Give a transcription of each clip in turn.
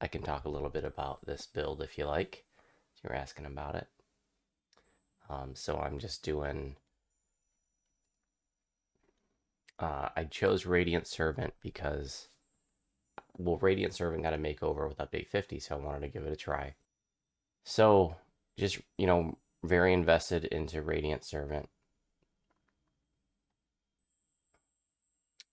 I can talk a little bit about this build if you like. You're asking about it. So I'm just doing. I chose Radiant Servant because, well, Radiant Servant got a makeover with update 50, so I wanted to give it a try. So just, very invested into Radiant Servant.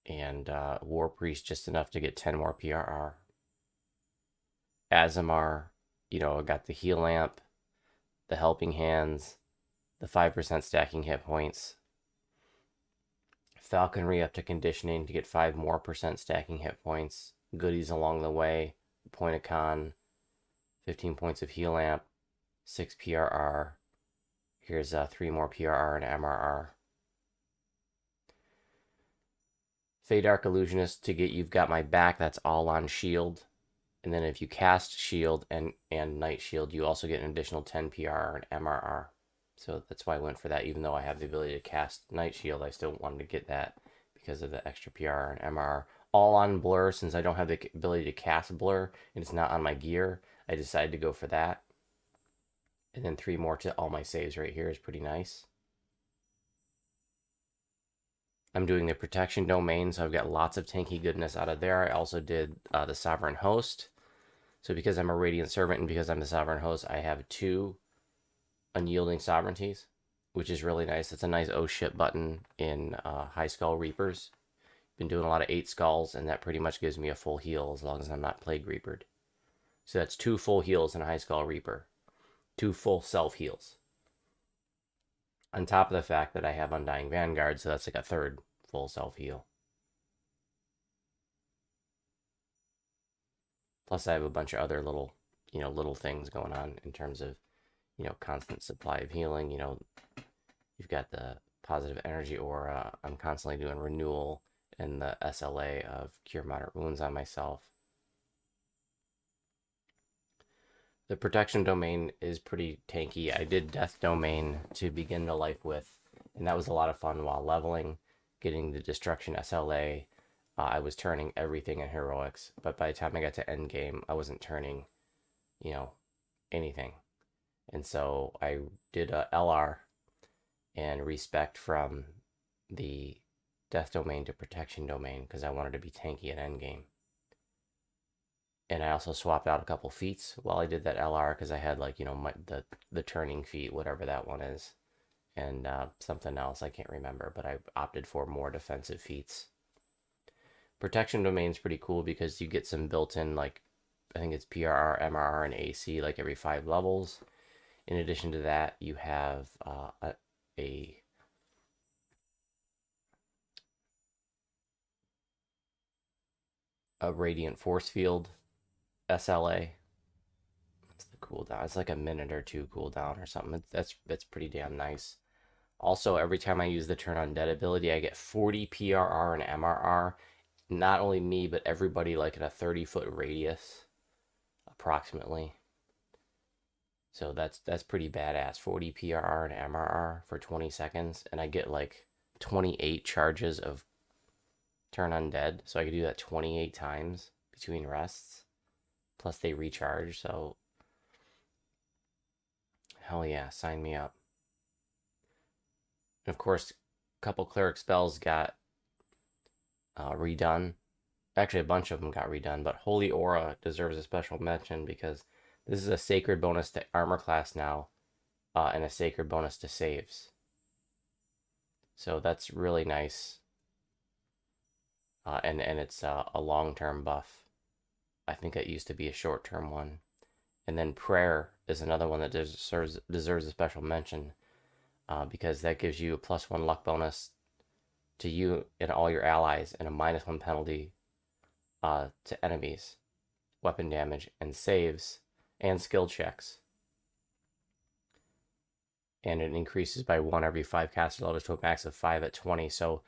And War Priest just enough to get 10 more PRR. Azamar, I got the heal lamp, the helping hands, the 5% stacking hit points. Falconry up to conditioning to get 5 more percent stacking hit points. Goodies along the way. Point of con, 15 points of heal lamp, 6 PRR. Here's 3 more PRR and MRR. Fey Dark Illusionist to get You've Got My Back, that's all on shield. And then if you cast shield and night shield, you also get an additional 10 PRR and MRR. So that's why I went for that. Even though I have the ability to cast night shield, I still wanted to get that because of the extra PR and MRR. All on blur, since I don't have the ability to cast blur and it's not on my gear, I decided to go for that. And then 3 more to all my saves right here is pretty nice. I'm doing the protection domain, so I've got lots of tanky goodness out of there. I also did the sovereign host. So because I'm a radiant servant and because I'm the sovereign host, I have 2 unyielding sovereignties, which is really nice. It's a nice oh shit button in high skull reapers. Been doing a lot of 8 skulls, and that pretty much gives me a full heal as long as I'm not plague reapered. So that's 2 full heals in a high skull reaper, 2 full self heals. On top of the fact that I have Undying Vanguard, so that's like a 3rd full self heal. Plus, I have a bunch of other little, little things going on in terms of, constant supply of healing. You've got the positive energy aura. I'm constantly doing renewal and the SLA of cure moderate wounds on myself. The protection domain is pretty tanky. I did death domain to begin the life with, and that was a lot of fun while leveling, getting the destruction SLA. I was turning everything in heroics, but by the time I got to end game, I wasn't turning, anything. And so I did a LR and respect from the death domain to protection domain because I wanted to be tanky at endgame. And I also swapped out a couple feats while I did that LR because I had the turning feat, whatever that one is, and something else I can't remember, but I opted for more defensive feats. Protection domain is pretty cool because you get some built-in, like, I think it's PRR, MRR, and AC like every 5 levels. In addition to that, you have a radiant force field SLA. What's the cooldown? It's like a minute or 2 cooldown or something. That's pretty damn nice. Also, every time I use the turn on dead ability, I get 40 PRR and MRR. Not only me, but everybody like in a 30-foot radius, approximately. So that's pretty badass. 40 PRR and MRR for 20 seconds, and I get like 28 charges of turn undead, so I could do that 28 times between rests. Plus they recharge, so hell yeah, sign me up. And of course, a couple cleric spells got redone. Actually, a bunch of them got redone, but Holy Aura deserves a special mention because this is a sacred bonus to armor class now, and a sacred bonus to saves. So that's really nice. And it's a long-term buff. I think it used to be a short-term one. And then Prayer is another one that deserves a special mention because that gives you a +1 luck bonus to you and all your allies and a -1 penalty to enemies, weapon damage, and saves, and skill checks. And it increases by 1 every 5 caster levels to a max of 5 at 20. So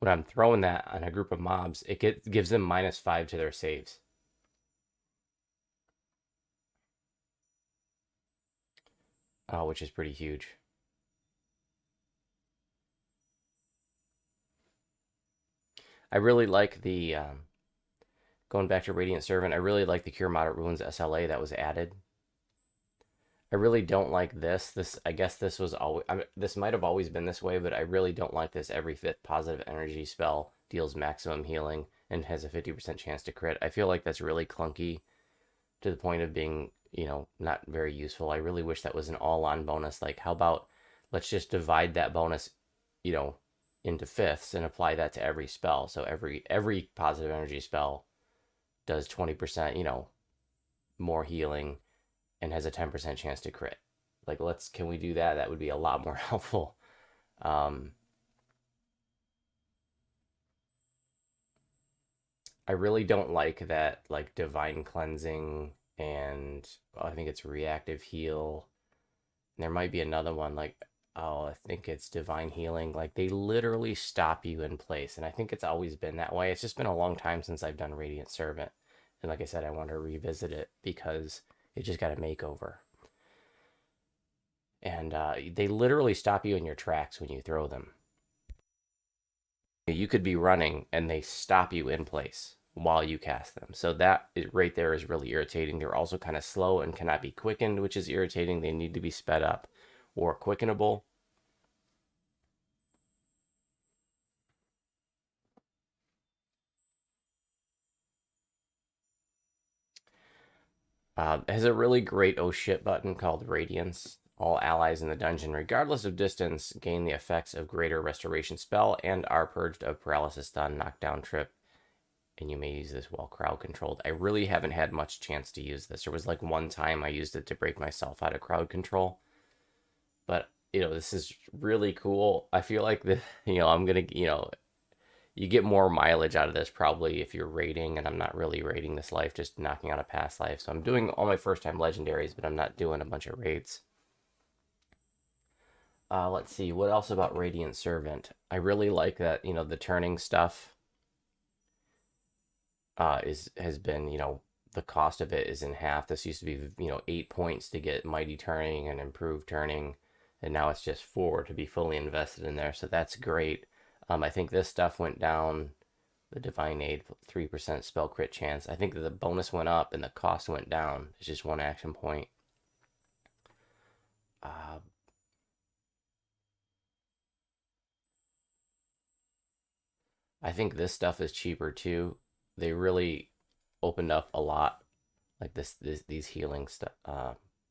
when I'm throwing that on a group of mobs, it gives them -5 to their saves. Which is pretty huge. I really like the Going back to Radiant Servant, I really like the Cure Moderate Wounds SLA that was added. I really don't like this. I guess this was always, this might have always been this way, but I really don't like this. Every fifth positive energy spell deals maximum healing and has a 50% chance to crit. I feel like that's really clunky to the point of being, not very useful. I really wish that was an all-on bonus. Like, how about let's just divide that bonus, you know, into fifths and apply that to every spell. So every positive energy spell does 20%, more healing and has a 10% chance to crit. Like, can we do that? That would be a lot more helpful. Um, I really don't like that, like, divine cleansing and I think it's reactive heal. And there might be another one like, oh, I think it's divine healing. Like, they literally stop you in place. And I think it's always been that way. It's just been a long time since I've done Radiant Servant. And like I said, I want to revisit it because it just got a makeover. And they literally stop you in your tracks when you throw them. You could be running and they stop you in place while you cast them. So right there is really irritating. They're also kind of slow and cannot be quickened, which is irritating. They need to be sped up or quickenable. It has a really great oh shit button called Radiance. All allies in the dungeon, regardless of distance, gain the effects of greater restoration spell and are purged of paralysis, stun, knockdown, trip, and you may use this while crowd controlled. I really haven't had much chance to use this. There was like one time I used it to break myself out of crowd control. But, this is really cool. I feel like I'm going to, you get more mileage out of this probably if you're raiding, and I'm not really raiding this life, just knocking out a past life. So I'm doing all my first time legendaries, but I'm not doing a bunch of raids. Let's see, what else about Radiant Servant? I really like that, the turning stuff has been, the cost of it is in half. This used to be, 8 points to get mighty turning and improved turning, and now it's just 4 to be fully invested in there. So that's great. I think this stuff went down. The Divine Aid 3% spell crit chance. I think that the bonus went up and the cost went down. It's just one action point. Uh, I think this stuff is cheaper too. They really opened up a lot, like these healing stuff.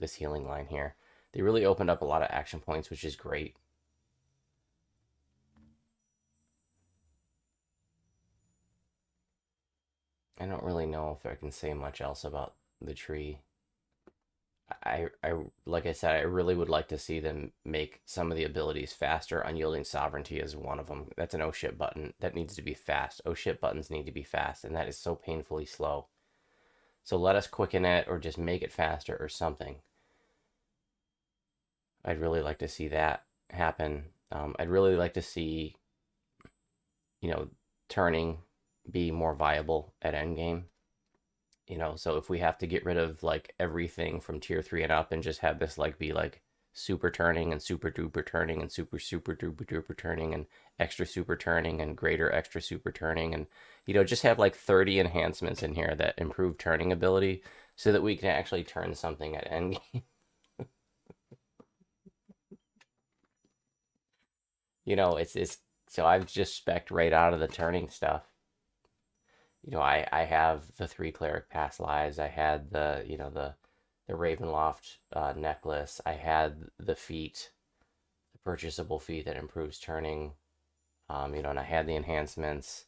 This healing line here. They really opened up a lot of action points, which is great. I don't really know if I can say much else about the tree. I like I said, I really would like to see them make some of the abilities faster. Unyielding Sovereignty is one of them. That's an oh shit button. That needs to be fast. Oh shit buttons need to be fast, and that is so painfully slow. So let us quicken it or just make it faster or something. I'd really like to see that happen. I'd really like to see, turning be more viable at endgame. So if we have to get rid of like everything from tier 3 and up and just have this like be like super turning and super duper turning and super super duper duper turning and extra super turning and greater extra super turning and just have like 30 enhancements in here that improve turning ability so that we can actually turn something at endgame. It's so I've just spec'd right out of the turning stuff. I have the 3 cleric past lives. I had the Ravenloft necklace. I had the feat, the purchasable feat that improves turning. And I had the enhancements,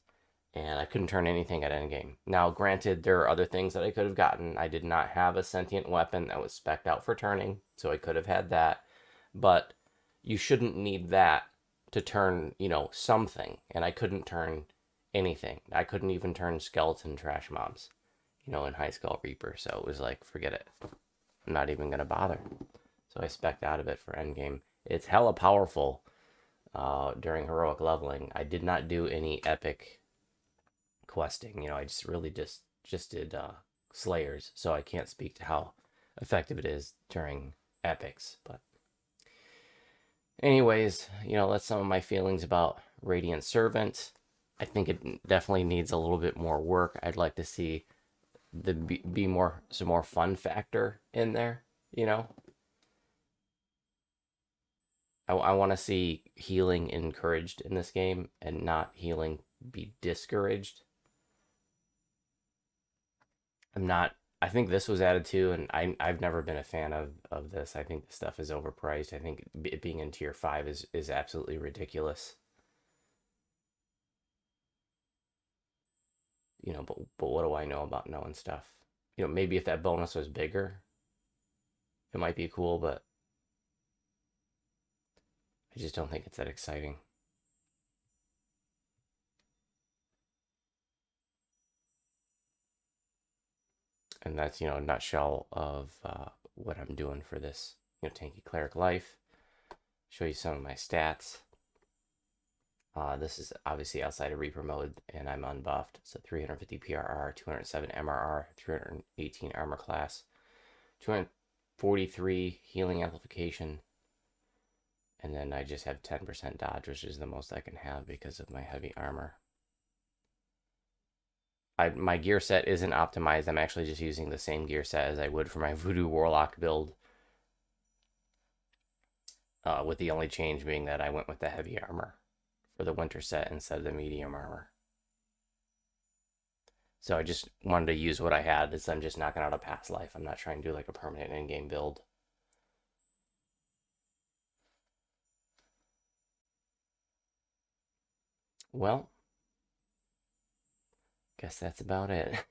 and I couldn't turn anything at endgame. Now, granted, there are other things that I could have gotten. I did not have a sentient weapon that was spec'd out for turning, so I could have had that. But you shouldn't need that to turn, something. And I couldn't turn anything. I couldn't even turn skeleton trash mobs, in High Skull Reaper. So it was like, forget it. I'm not even going to bother. So I spec'd out of it for endgame. It's hella powerful during heroic leveling. I did not do any epic questing. I just really just did slayers. So I can't speak to how effective it is during epics. But anyways, that's some of my feelings about Radiant Servant. I think it definitely needs a little bit more work. I'd like to see the be more some more fun factor in there. You know, I want to see healing encouraged in this game and not healing be discouraged. I'm not. I think this was added too, and I've never been a fan of this. I think this stuff is overpriced. I think it being in tier 5 is absolutely ridiculous. But what do I know about knowing stuff? Maybe if that bonus was bigger, it might be cool, but I just don't think it's that exciting. And that's a nutshell of what I'm doing for this tanky cleric life. Show you some of my stats. This is obviously outside of Reaper mode, and I'm unbuffed. So 350 PRR, 207 MRR, 318 armor class, 243 healing amplification, and then I just have 10% dodge, which is the most I can have because of my heavy armor. My gear set isn't optimized. I'm actually just using the same gear set as I would for my Voodoo Warlock build, with the only change being that I went with the heavy armor for the winter set instead of the medium armor. So I just wanted to use what I had, as I'm just knocking out a past life. I'm not trying to do like a permanent in-game build. Well, guess that's about it.